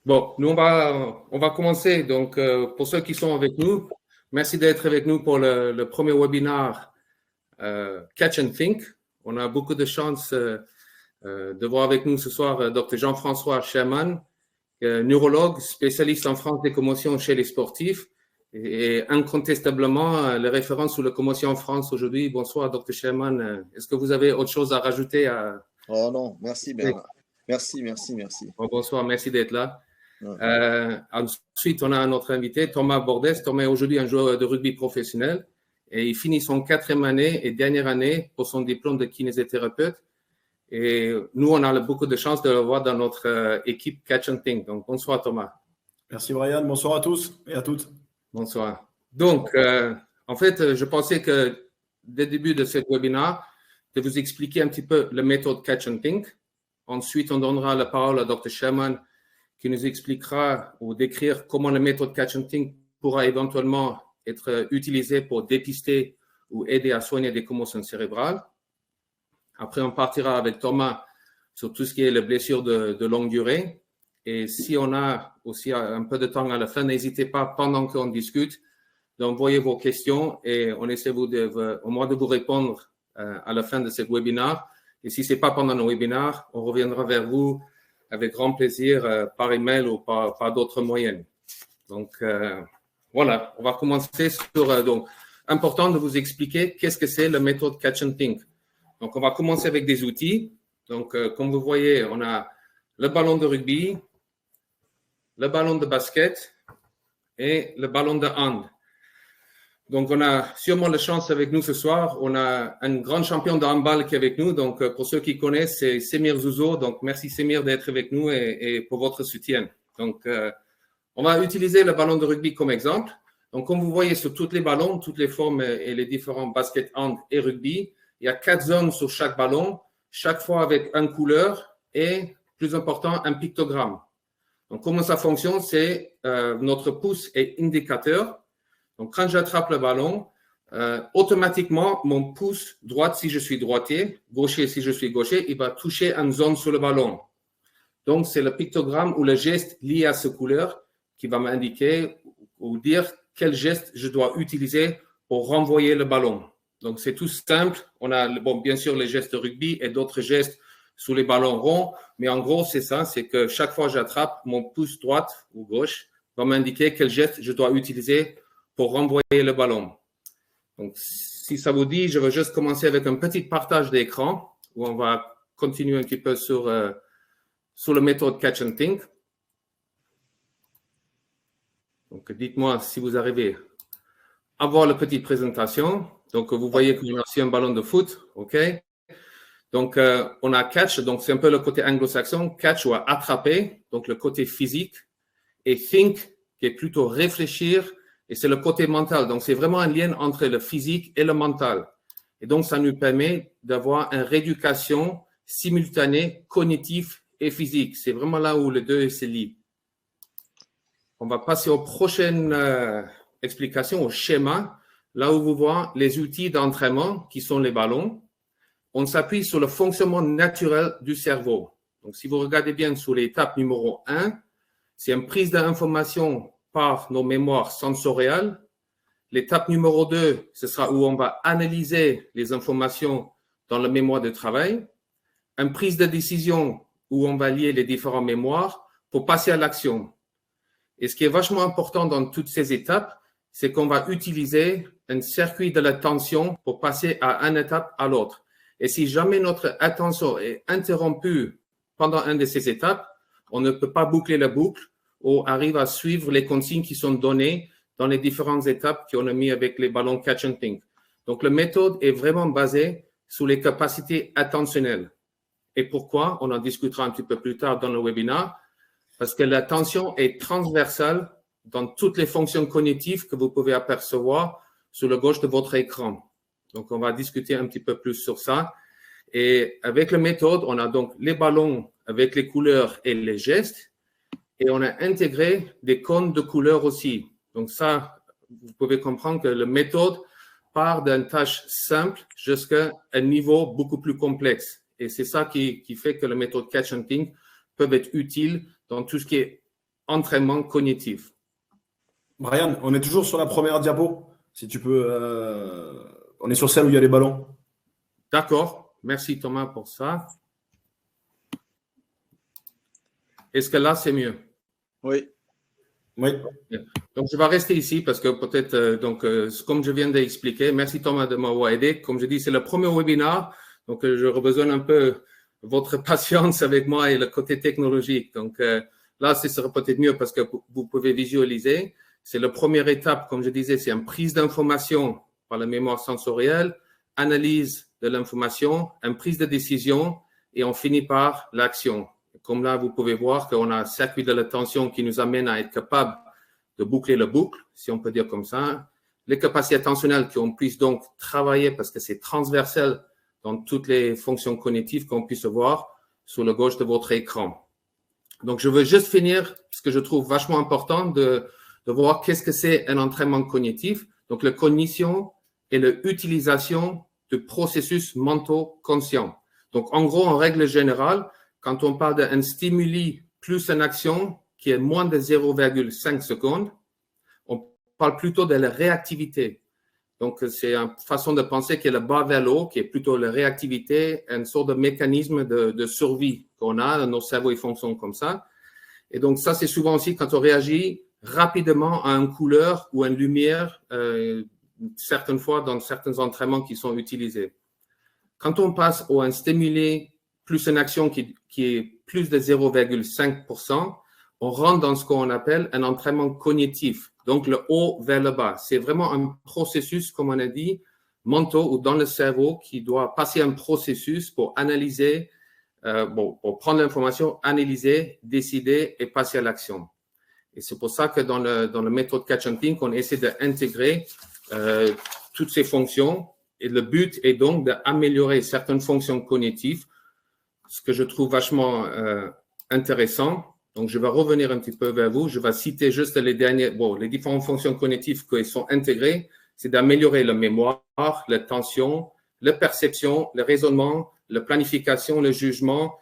Bon, nous, on va commencer. Donc, pour ceux qui sont avec nous, merci d'être avec nous pour le premier webinaire Catch and Think. On a beaucoup de chance de voir avec nous ce soir Dr. Jean-François Sherman, neurologue, spécialiste en France des commotions chez les sportifs et incontestablement le référent sur la commotion en France aujourd'hui. Bonsoir, Dr. Sherman. Est-ce que vous avez autre chose à rajouter Oh non, merci Bernard. Merci. Bon, bonsoir, merci d'être là. Ouais. Ensuite, on a notre invité, Thomas Bordès. Thomas est aujourd'hui un joueur de rugby professionnel et il finit son 4e année et dernière année pour son diplôme de kinésithérapeute. Et nous, on a beaucoup de chance de le voir dans notre équipe Catch and Think. Donc, bonsoir Thomas. Merci Brian, bonsoir à tous et à toutes. Bonsoir. Donc, en fait, je pensais que dès le début de ce webinaire, de vous expliquer un petit peu la méthode Catch and Think. Ensuite, on donnera la parole à Dr. Sherman qui nous expliquera ou décrire comment la méthode Catch and Think pourra éventuellement être utilisée pour dépister ou aider à soigner des commotions cérébrales. Après, on partira avec Thomas sur tout ce qui est les blessures de longue durée. Et si on a aussi un peu de temps à la fin, n'hésitez pas, pendant qu'on discute, d'envoyer vos questions et on essaie au moins de vous répondre à la fin de ce webinaire. Et si ce n'est pas pendant le webinaire, on reviendra vers vous avec grand plaisir par email ou par d'autres moyens. Donc, voilà, on va commencer sur... donc, important de vous expliquer qu'est-ce que c'est la méthode Catch and Think. Donc, on va commencer avec des outils. Donc, comme vous voyez, on a le ballon de rugby, le ballon de basket et le ballon de hand. Donc, on a sûrement la chance avec nous ce soir. On a un grand champion de handball qui est avec nous. Donc, pour ceux qui connaissent, c'est Semir Zouzo. Donc, merci Semir d'être avec nous et pour votre soutien. Donc, on va utiliser le ballon de rugby comme exemple. Donc, comme vous voyez sur tous les ballons, toutes les formes et les différents basket, hand et rugby, il y a 4 zones sur chaque ballon, chaque fois avec une couleur et, plus important, un pictogramme. Donc, comment ça fonctionne? C'est notre pouce est indicateur. Donc, quand j'attrape le ballon, automatiquement, mon pouce droite, si je suis droitier, gaucher, si je suis gaucher, il va toucher une zone sur le ballon. Donc, c'est le pictogramme ou le geste lié à cette couleur qui va m'indiquer ou dire quel geste je dois utiliser pour renvoyer le ballon. Donc, c'est tout simple. On a, bon, bien sûr, les gestes de rugby et d'autres gestes sur les ballons ronds. Mais en gros, c'est ça. C'est que chaque fois que j'attrape, mon pouce droite ou gauche va m'indiquer quel geste je dois utiliser pour renvoyer le ballon. Donc, si ça vous dit, je vais juste commencer avec un petit partage d'écran où on va continuer un petit peu sur la méthode Catch and Think. Donc, dites-moi si vous arrivez à voir la petite présentation. Donc, vous voyez qu'on a aussi un ballon de foot, OK? Donc, on a catch, donc c'est un peu le côté anglo-saxon, catch ou attraper, donc le côté physique, et think, qui est plutôt réfléchir, et c'est le côté mental. Donc, c'est vraiment un lien entre le physique et le mental. Et donc, ça nous permet d'avoir une rééducation simultanée, cognitive et physique. C'est vraiment là où les deux se lient. On va passer aux prochaines explications, au schéma, là où vous voyez les outils d'entraînement qui sont les ballons. On s'appuie sur le fonctionnement naturel du cerveau. Donc, si vous regardez bien sur l'étape numéro 1, c'est une prise d'information par nos mémoires sensorielles. L'étape numéro 2, ce sera où on va analyser les informations dans la mémoire de travail. Une prise de décision où on va lier les différentes mémoires pour passer à l'action. Et ce qui est vachement important dans toutes ces étapes, c'est qu'on va utiliser un circuit de l'attention pour passer à une étape à l'autre. Et si jamais notre attention est interrompue pendant une de ces étapes, on ne peut pas boucler la boucle ou arrive à suivre les consignes qui sont données dans les différentes étapes qu'on a mis avec les ballons Catch and Think. Donc, la méthode est vraiment basée sur les capacités attentionnelles. Et pourquoi? On en discutera un petit peu plus tard dans le webinaire. Parce que l'attention est transversale dans toutes les fonctions cognitives que vous pouvez apercevoir sur la gauche de votre écran. Donc, on va discuter un petit peu plus sur ça. Et avec la méthode, on a donc les ballons avec les couleurs et les gestes. Et on a intégré des cônes de couleurs aussi. Donc ça, vous pouvez comprendre que la méthode part d'une tâche simple jusqu'à un niveau beaucoup plus complexe. Et c'est ça qui fait que la méthode Catch and Think peut être utile dans tout ce qui est entraînement cognitif. Brian, on est toujours sur la première diapo. Si tu peux, on est sur celle où il y a les ballons. D'accord. Merci Thomas pour ça. Est-ce que là, c'est mieux? Oui. Oui. Donc, je vais rester ici parce que peut-être, comme je viens d'expliquer, merci Thomas de m'avoir aidé. Comme je dis, c'est le premier webinaire. Donc, j'aurais besoin un peu votre patience avec moi et le côté technologique. Donc, là, ce sera peut-être mieux parce que vous pouvez visualiser. C'est la première étape, comme je disais, c'est une prise d'information par la mémoire sensorielle, analyse de l'information, une prise de décision et on finit par l'action. Comme là, vous pouvez voir qu'on a un circuit de l'attention qui nous amène à être capable de boucler la boucle, si on peut dire comme ça. Les capacités attentionnelles qu'on puisse donc travailler parce que c'est transversal dans toutes les fonctions cognitives qu'on puisse voir sur la gauche de votre écran. Donc, je veux juste finir, ce que je trouve vachement important de voir qu'est-ce que c'est un entraînement cognitif. Donc, la cognition est l'utilisation de processus mentaux conscients. Donc, en gros, en règle générale, quand on parle d'un stimuli plus une action qui est moins de 0,5 secondes, on parle plutôt de la réactivité. Donc, c'est une façon de penser qui est le bas vers le haut, qui est plutôt la réactivité, une sorte de mécanisme de survie qu'on a. Nos cerveaux, ils fonctionnent comme ça. Et donc, ça, c'est souvent aussi quand on réagit rapidement à une couleur ou à une lumière, certaines fois dans certains entraînements qui sont utilisés. Quand on passe à un stimuli plus une action qui est plus de 0,5%, on rentre dans ce qu'on appelle un entraînement cognitif, donc le haut vers le bas. C'est vraiment un processus, comme on a dit, mental ou dans le cerveau qui doit passer un processus pour analyser, pour prendre l'information, analyser, décider et passer à l'action. Et c'est pour ça que dans la méthode Catch and Think, on essaie d'intégrer toutes ces fonctions et le but est donc d'améliorer certaines fonctions cognitives, ce que je trouve vachement intéressant. Donc, je vais revenir un petit peu vers vous. Je vais citer juste les différentes fonctions cognitives qui sont intégrées. C'est d'améliorer la mémoire, l'attention, la perception, le raisonnement, la planification, le jugement,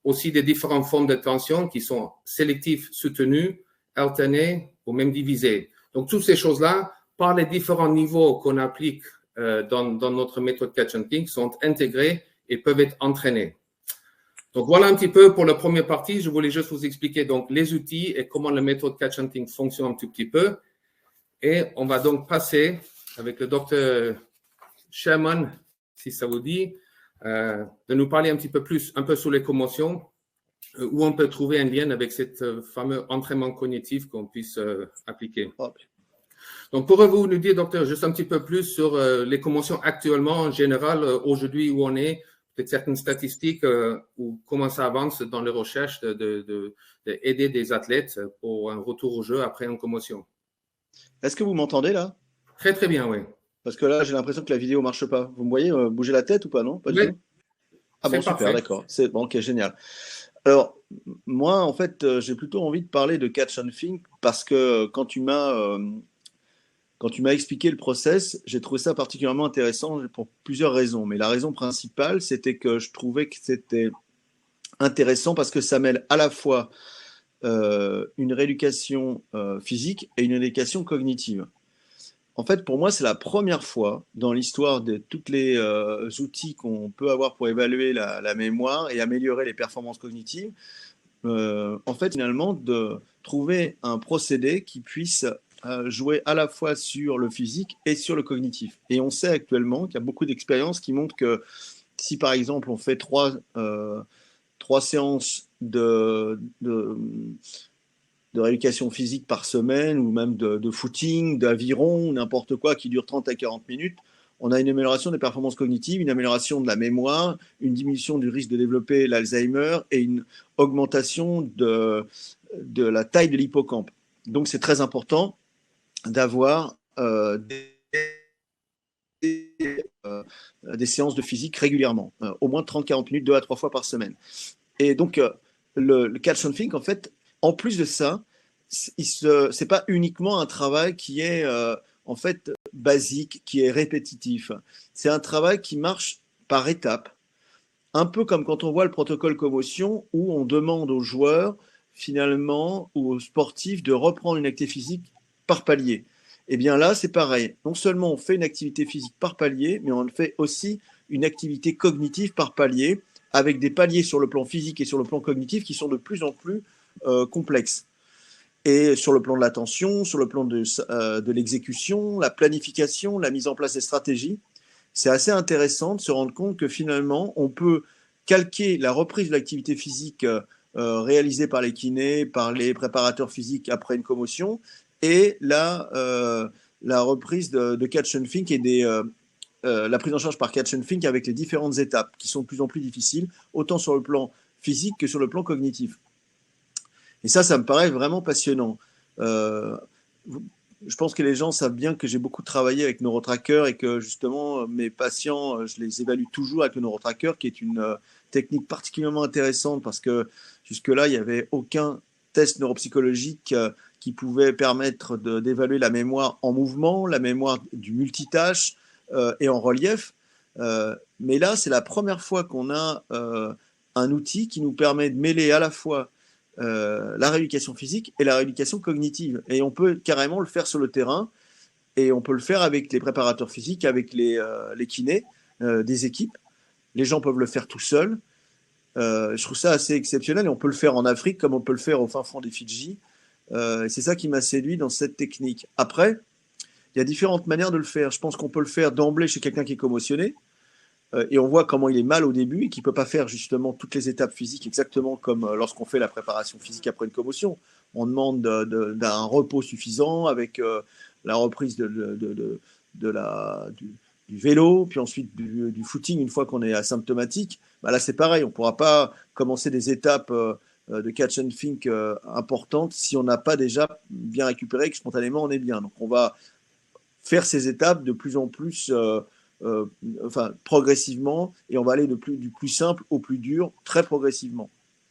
aussi des différentes formes d'attention qui sont sélectives, soutenues, alternées ou même divisées. Donc, toutes ces choses-là, par les différents niveaux qu'on applique dans notre méthode Catch and Think, sont intégrées et peuvent être entraînées. Donc, voilà un petit peu pour la première partie. Je voulais juste vous expliquer donc les outils et comment la méthode Catch and Think fonctionne un tout petit peu. Et on va donc passer avec le docteur Sherman, si ça vous dit, de nous parler un petit peu plus, un peu sur les commotions, où on peut trouver un lien avec ce fameux entraînement cognitif qu'on puisse appliquer. Donc, pourrez-vous nous dire, docteur, juste un petit peu plus sur les commotions actuellement, en général, aujourd'hui où on est, peut-être certaines statistiques ou comment ça avance dans les recherches d'aider des athlètes pour un retour au jeu après une commotion. Est-ce que vous m'entendez là? Très, très bien, oui. Parce que là, j'ai l'impression que la vidéo ne marche pas. Vous me voyez bouger la tête ou pas, non? Pas du tout. Ah bon, super, d'accord. C'est bon, ok, génial. Alors, moi, en fait, j'ai plutôt envie de parler de Catch and Think parce que quand tu m'as expliqué le process, j'ai trouvé ça particulièrement intéressant pour plusieurs raisons. Mais la raison principale, c'était que je trouvais que c'était intéressant parce que ça mêle à la fois une rééducation physique et une rééducation cognitive. En fait, pour moi, c'est la première fois dans l'histoire de tous les outils qu'on peut avoir pour évaluer la mémoire et améliorer les performances cognitives, en fait, finalement, de trouver un procédé qui puisse jouer à la fois sur le physique et sur le cognitif. Et on sait actuellement qu'il y a beaucoup d'expériences qui montrent que si, par exemple, on fait trois séances de rééducation physique par semaine ou même de footing, d'aviron, n'importe quoi qui dure 30 à 40 minutes, on a une amélioration des performances cognitives, une amélioration de la mémoire, une diminution du risque de développer l'Alzheimer et une augmentation de la taille de l'hippocampe. Donc, c'est très important d'avoir des séances de physique régulièrement, au moins 30-40 minutes, 2 à 3 fois par semaine. Et donc, le Catch and Think, en fait, en plus de ça, c'est pas uniquement un travail qui est en fait basique, qui est répétitif. C'est un travail qui marche par étapes, un peu comme quand on voit le protocole commotion où on demande aux joueurs finalement aux sportifs de reprendre une activité physique par palier. Eh bien là, c'est pareil. Non seulement on fait une activité physique par palier, mais on fait aussi une activité cognitive par palier, avec des paliers sur le plan physique et sur le plan cognitif qui sont de plus en plus complexes. Et sur le plan de l'attention, sur le plan de l'exécution, la planification, la mise en place des stratégies, c'est assez intéressant de se rendre compte que finalement, on peut calquer la reprise de l'activité physique réalisée par les kinés, par les préparateurs physiques après une commotion, et la reprise de catch and think et la prise en charge par catch and think avec les différentes étapes qui sont de plus en plus difficiles, autant sur le plan physique que sur le plan cognitif. Et ça me paraît vraiment passionnant. Je pense que les gens savent bien que j'ai beaucoup travaillé avec NeuroTracker et que justement mes patients, je les évalue toujours avec le NeuroTracker, qui est une technique particulièrement intéressante parce que jusque-là, il n'y avait aucun test neuropsychologique qui pouvait permettre d'évaluer la mémoire en mouvement, la mémoire du multitâche et en relief. Mais là, c'est la première fois qu'on a un outil qui nous permet de mêler à la fois la rééducation physique et la rééducation cognitive. Et on peut carrément le faire sur le terrain et on peut le faire avec les préparateurs physiques, avec les kinés des équipes. Les gens peuvent le faire tout seuls. Je trouve ça assez exceptionnel et on peut le faire en Afrique comme on peut le faire au fin fond des Fidji. C'est ça qui m'a séduit dans cette technique. Après, il y a différentes manières de le faire. Je pense qu'on peut le faire d'emblée chez quelqu'un qui est commotionné. Et on voit comment il est mal au début et qu'il ne peut pas faire justement toutes les étapes physiques exactement comme lorsqu'on fait la préparation physique après une commotion. On demande d'un repos suffisant avec la reprise du vélo, puis ensuite du footing une fois qu'on est asymptomatique. Bah là, c'est pareil, on ne pourra pas commencer des étapes de catch and think importantes si on n'a pas déjà bien récupéré et que spontanément on est bien. Donc on va faire ces étapes de plus en plus progressivement, et on va aller du plus simple au plus dur très progressivement.